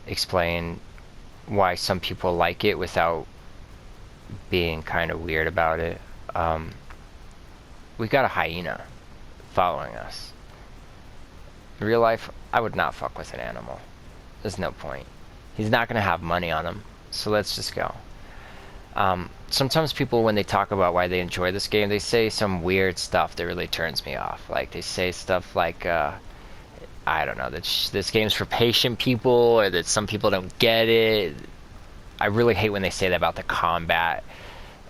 explain why some people like it without being kind of weird about it. We got a hyena following us. In real life, I would not fuck with an animal. There's no point. He's not going to have money on him, so let's just go. Sometimes people, when they talk about why they enjoy this game, they say some weird stuff that really turns me off. Like, they say stuff like, I don't know, that this game's for patient people, or that some people don't get it. I really hate when they say that about the combat,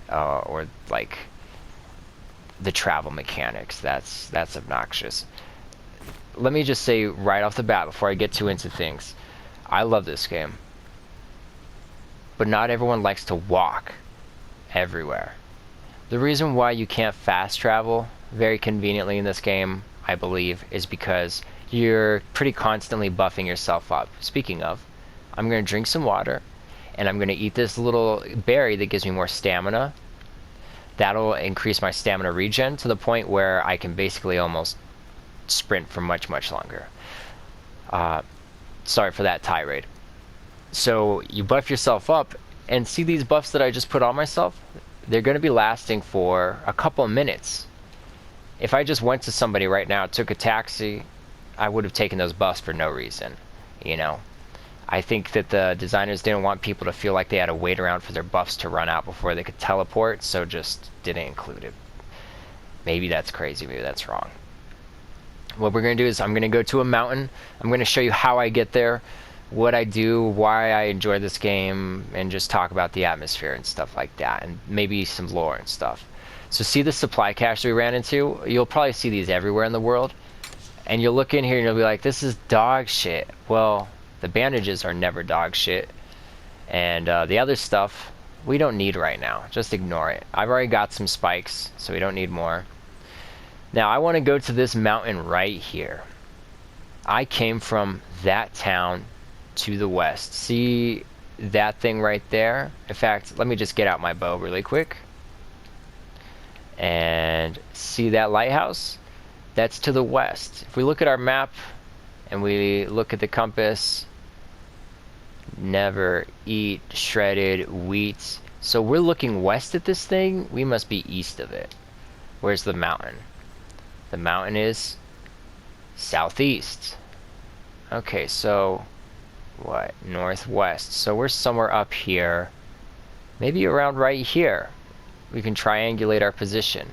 or, like, the travel mechanics. That's obnoxious. Let me just say right off the bat, before I get too into things, I love this game. But not everyone likes to walk everywhere. The reason why you can't fast travel very conveniently in this game, I believe, is because you're pretty constantly buffing yourself up. Speaking of, I'm going to drink some water, and I'm going to eat this little berry that gives me more stamina. That'll increase my stamina regen to the point where I can basically almost sprint for much, much longer. Sorry for that tirade. So you buff yourself up, and see these buffs that I just put on myself? They're going to be lasting for a couple of minutes. If I just went to somebody right now, took a taxi, I would have taken those buffs for no reason, you know? I think that the designers didn't want people to feel like they had to wait around for their buffs to run out before they could teleport, so just didn't include it. Maybe that's crazy, maybe that's wrong. What we're going to do is I'm going to go to a mountain. I'm going to show you how I get there, what I do, why I enjoy this game, and just talk about the atmosphere and stuff like that, and maybe some lore and stuff. So see the supply cache we ran into? You'll probably see these everywhere in the world. And you'll look in here and you'll be like, this is dog shit. Well, the bandages are never dog shit. And the other stuff, we don't need right now. Just ignore it. I've already got some spikes, so we don't need more. Now, I want to go to this mountain right here. I came from that town to the west. See that thing right there? In fact, let me just get out my bow really quick. And see that lighthouse? That's to the west. If we look at our map and we look at the compass, never eat shredded wheat. So we're looking west at this thing. We must be east of it. Where's the mountain? The mountain is southeast. Okay, so what? Northwest. So we're somewhere up here. Maybe around right here. We can triangulate our position.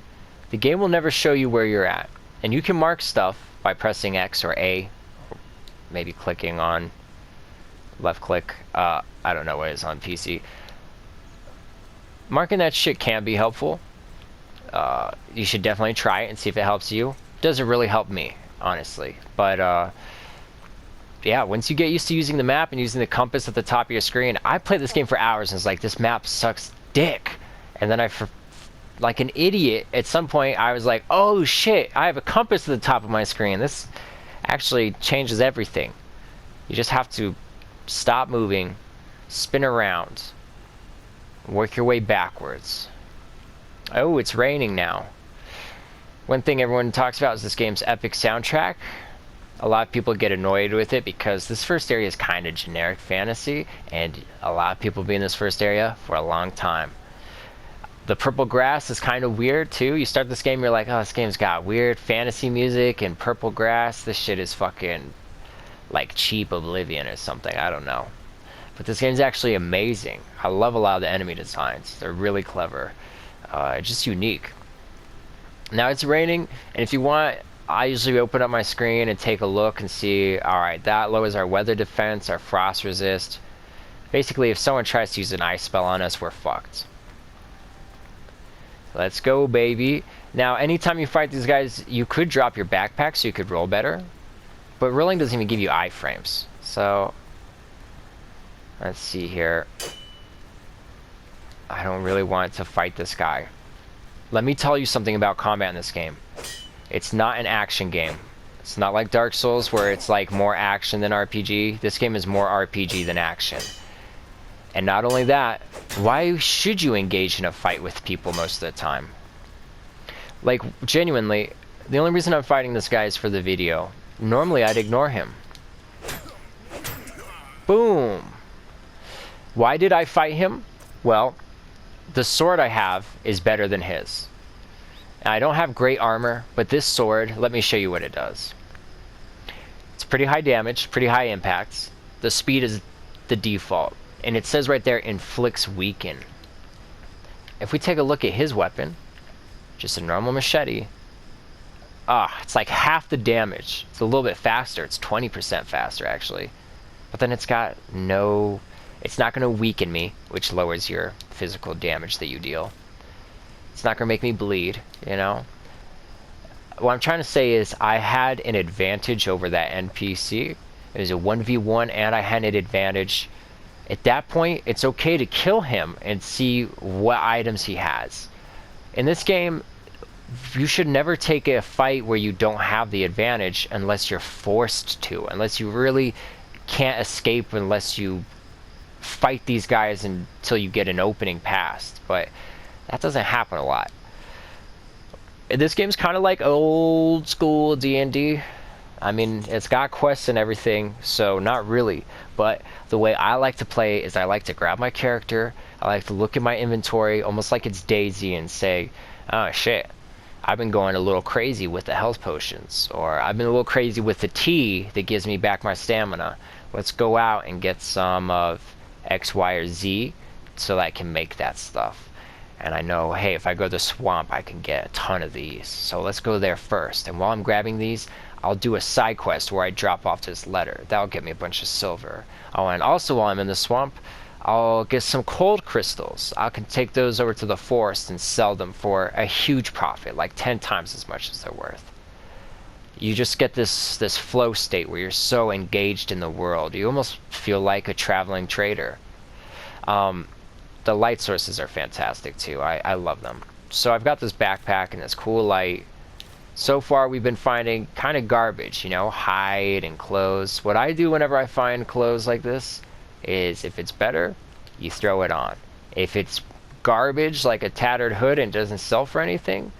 The game will never show you where you're at. And you can mark stuff by pressing X or A. Or maybe clicking on left click. I don't know what it is on PC. Marking that shit can be helpful. You should definitely try it and see if it helps you. It doesn't really help me, honestly. But yeah, once you get used to using the map and using the compass at the top of your screen, I played this game for hours and was like, this map sucks dick. And then like an idiot, at some point I was like, oh shit, I have a compass at the top of my screen. This actually changes everything. You just have to stop moving, spin around, work your way backwards. Oh, it's raining now. One thing everyone talks about is this game's epic soundtrack. A lot of people get annoyed with it because this first area is kind of generic fantasy, and a lot of people be in this first area for a long time. The purple grass is kind of weird too. You start this game, you're like, oh, this game's got weird fantasy music and purple grass. This shit is fucking like cheap Oblivion or something. I don't know. But this game's actually amazing. I love a lot of the enemy designs. They're really clever. It's just unique. Now it's raining, and if you want, I usually open up my screen and take a look and see, alright, that lowers our weather defense, our frost resist. Basically, if someone tries to use an ice spell on us, we're fucked. Let's go, baby. Now, anytime you fight these guys, you could drop your backpack so you could roll better. But rolling doesn't even give you iframes. So, let's see here. I don't really want to fight this guy. Let me tell you something about combat in this game. It's not an action game. It's not like Dark Souls where it's like more action than RPG. This game is more RPG than action. And not only that, why should you engage in a fight with people most of the time? Like, genuinely, the only reason I'm fighting this guy is for the video. Normally, I'd ignore him. Boom. Why did I fight him? Well, the sword I have is better than his. I don't have great armor, but this sword, let me show you what it does. It's pretty high damage, pretty high impacts. The speed is the default. And it says right there, inflicts weaken. If we take a look at his weapon, just a normal machete, it's like half the damage. It's a little bit faster. It's 20% faster, actually. But then it's got no... It's not going to weaken me, which lowers your physical damage that you deal. It's not going to make me bleed, you know? What I'm trying to say is I had an advantage over that NPC. It was a 1v1 and I had an advantage. At that point, it's okay to kill him and see what items he has. In this game, you should never take a fight where you don't have the advantage unless you're forced to. Unless you really can't escape unless you fight these guys until you get an opening pass. But that doesn't happen a lot. This game's kind of like old school D&D. I mean, it's got quests and everything, so not really. But the way I like to play is I like to grab my character, I like to look at my inventory almost like it's Daisy and say, oh shit, I've been going a little crazy with the health potions, or I've been a little crazy with the tea that gives me back my stamina. Let's go out and get some of X, Y, or Z so that I can make that stuff. And I know, hey, if I go to the swamp, I can get a ton of these. So let's go there first. And while I'm grabbing these, I'll do a side quest where I drop off this letter. That'll get me a bunch of silver. Oh, and also while I'm in the swamp, I'll get some cold crystals. I can take those over to the forest and sell them for a huge profit, like 10 times as much as they're worth. You just get this flow state where you're so engaged in the world. You almost feel like a traveling trader. The light sources are fantastic too. I love them. So I've got this backpack and this cool light. So far we've been finding kind of garbage, you know, hide and clothes. What I do whenever I find clothes like this is if it's better, you throw it on. If it's garbage like a tattered hood and doesn't sell for anything,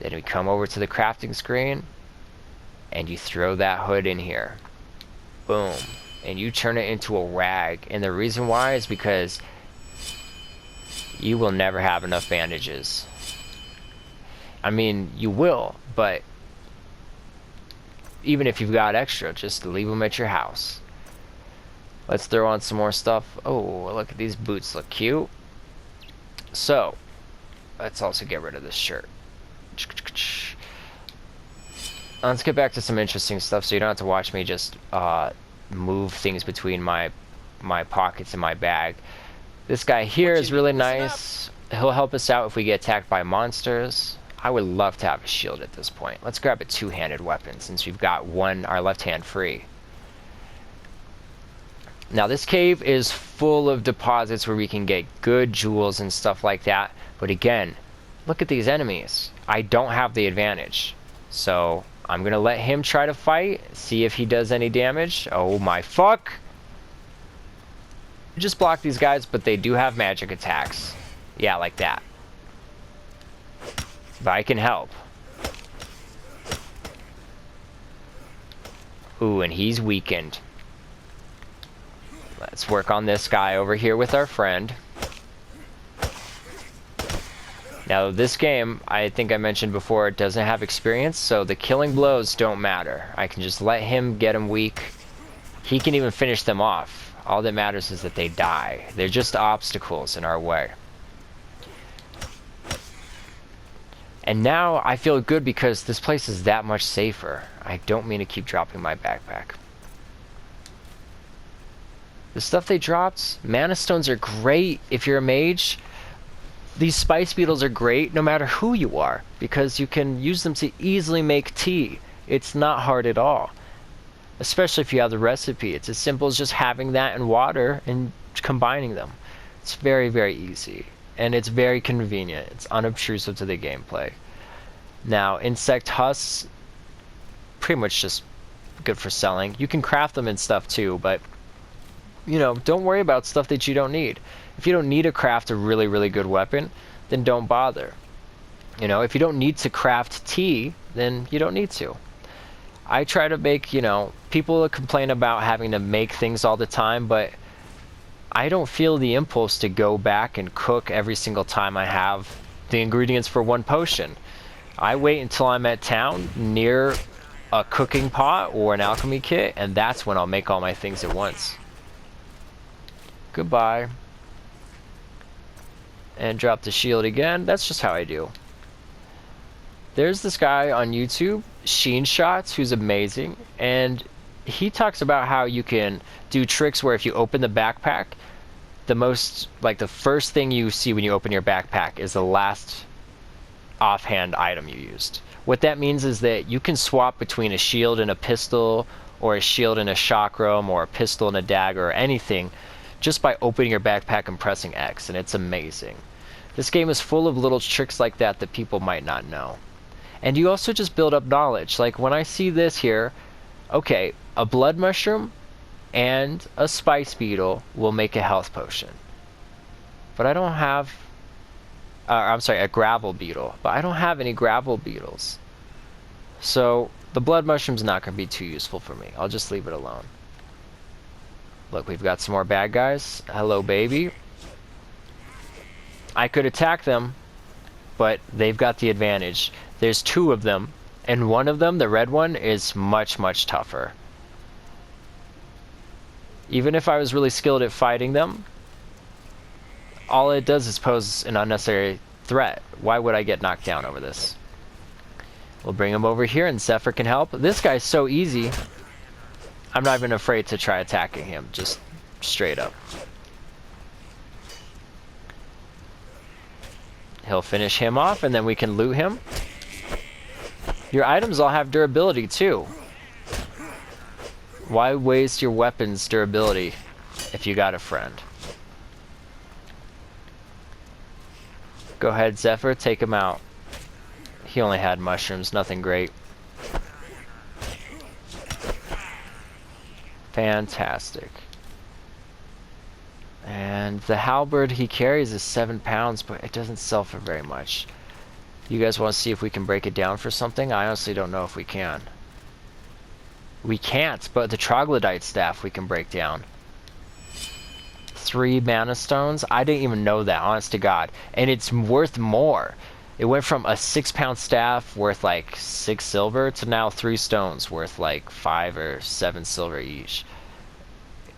then we come over to the crafting screen and you throw that hood in here. Boom. And you turn it into a rag. And the reason why is because you will never have enough bandages. I mean, you will, but even if you've got extra, just leave them at your house. Let's throw on some more stuff. Oh, look at these boots, look cute. So, let's also get rid of this shirt. Let's get back to some interesting stuff so you don't have to watch me just move things between my pockets and my bag. This guy here is really nice. He'll help us out if we get attacked by monsters. I would love to have a shield at this point. Let's grab a two-handed weapon since we've got our left hand free. Now this cave is full of deposits where we can get good jewels and stuff like that. But again, look at these enemies. I don't have the advantage. So I'm going to let him try to fight, see if he does any damage. Oh my fuck! Just block these guys, but they do have magic attacks. Yeah, like that. But I can help. Ooh, and he's weakened. Let's work on this guy over here with our friend. Now, this game, I think I mentioned before, it doesn't have experience, so the killing blows don't matter. I can just let him get him weak. He can even finish them off. All that matters is that they die. They're just obstacles in our way. And now I feel good because this place is that much safer. I don't mean to keep dropping my backpack. The stuff they dropped, mana stones are great if you're a mage. These spice beetles are great no matter who you are because you can use them to easily make tea. It's not hard at all. Especially if you have the recipe. It's as simple as just having that in water and combining them. It's very, very easy. And it's very convenient. It's unobtrusive to the gameplay. Now, insect husks, pretty much just good for selling. You can craft them and stuff too, but, you know, don't worry about stuff that you don't need. If you don't need to craft a really, really good weapon, then don't bother. You know, if you don't need to craft tea, then you don't need to. I try to make, you know, people complain about having to make things all the time, but I don't feel the impulse to go back and cook every single time I have the ingredients for one potion. I wait until I'm at town near a cooking pot or an alchemy kit, and that's when I'll make all my things at once. Goodbye. And drop the shield again. That's just how I do. There's this guy on YouTube, Sheen Shots, who's amazing, and he talks about how you can do tricks where if you open the backpack, the first thing you see when you open your backpack is the last offhand item you used. What that means is that you can swap between a shield and a pistol, or a shield and a chakram, or a pistol and a dagger, or anything, just by opening your backpack and pressing X, and it's amazing. This game is full of little tricks like that that people might not know. And you also just build up knowledge. Like when I see this here, okay, a blood mushroom and a spice beetle will make a health potion. But I don't have, I'm sorry, a gravel beetle. But I don't have any gravel beetles. So the blood mushroom's not going to be too useful for me. I'll just leave it alone. Look, we've got some more bad guys. Hello, baby. I could attack them, but they've got the advantage. There's two of them, and one of them, the red one, is much, much tougher. Even if I was really skilled at fighting them, all it does is pose an unnecessary threat. Why would I get knocked down over this? We'll bring him over here, and Zephyr can help. This guy's so easy. I'm not even afraid to try attacking him, just straight up. He'll finish him off, and then we can loot him. Your items all have durability, too. Why waste your weapon's durability if you got a friend? Go ahead, Zephyr, take him out. He only had mushrooms, nothing great. Fantastic. And the halberd he carries is 7 pounds, but it doesn't sell for very much. You guys want to see if we can break it down for something? I honestly don't know if we can. We can't, but the troglodyte staff we can break down. 3 mana stones? I didn't even know that, honest to God. And it's worth more. It went from a 6-pound staff worth like 6 silver to now 3 stones worth like 5 or 7 silver each.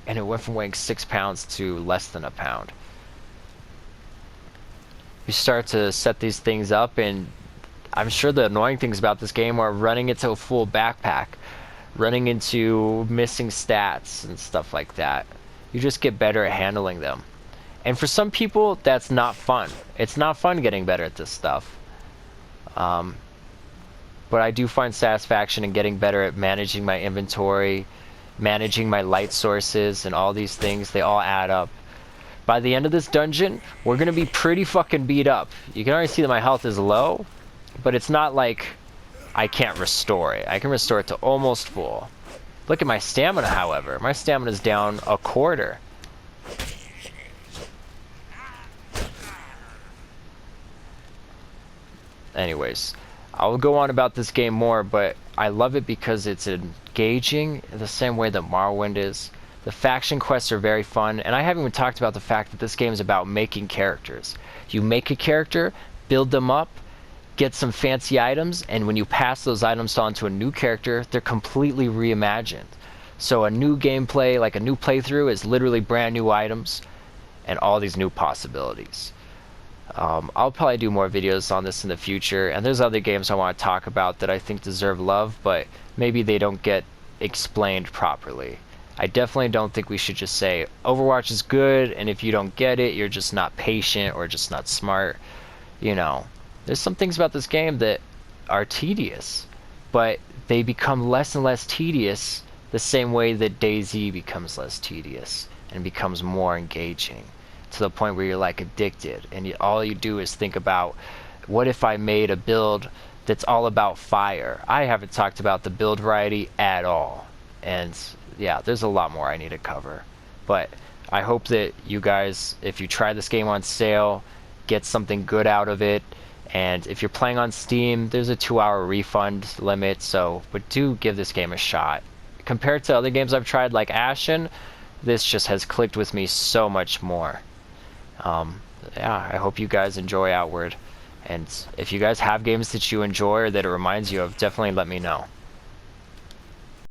And it went from weighing 6 pounds to less than a pound. You start to set these things up, and I'm sure the annoying things about this game are running into a full backpack, running into missing stats and stuff like that. You just get better at handling them. And for some people, that's not fun. It's not fun getting better at this stuff. But I do find satisfaction in getting better at managing my inventory, managing my light sources, and all these things. They all add up. By the end of this dungeon, we're going to be pretty fucking beat up. You can already see that my health is low, but it's not like I can't restore it. I can restore it to almost full. Look at my stamina, however. My stamina is down a quarter. Anyways, I'll go on about this game more, but I love it because it's engaging the same way that Morrowind is. The faction quests are very fun, and I haven't even talked about the fact that this game is about making characters. You make a character, build them up, get some fancy items, and when you pass those items on to a new character, they're completely reimagined. So a new gameplay, like a new playthrough, is literally brand new items and all these new possibilities. I'll probably do more videos on this in the future, and there's other games I want to talk about that I think deserve love, but maybe they don't get explained properly. I definitely don't think we should just say Overwatch is good, and if you don't get it, you're just not patient or just not smart. You know, there's some things about this game that are tedious, but they become less and less tedious the same way that DayZ becomes less tedious and becomes more engaging, to the point where you're like addicted, and all you do is think about, what if I made a build that's all about fire? I haven't talked about the build variety at all, and yeah, there's a lot more I need to cover. But I hope that you guys, if you try this game on sale, get something good out of it, And if you're playing on Steam, there's a 2-hour refund limit, but do give this game a shot. Compared to other games I've tried like Ashen, this just has clicked with me so much more. Yeah, I hope you guys enjoy Outward. And if you guys have games that you enjoy or that it reminds you of, definitely let me know.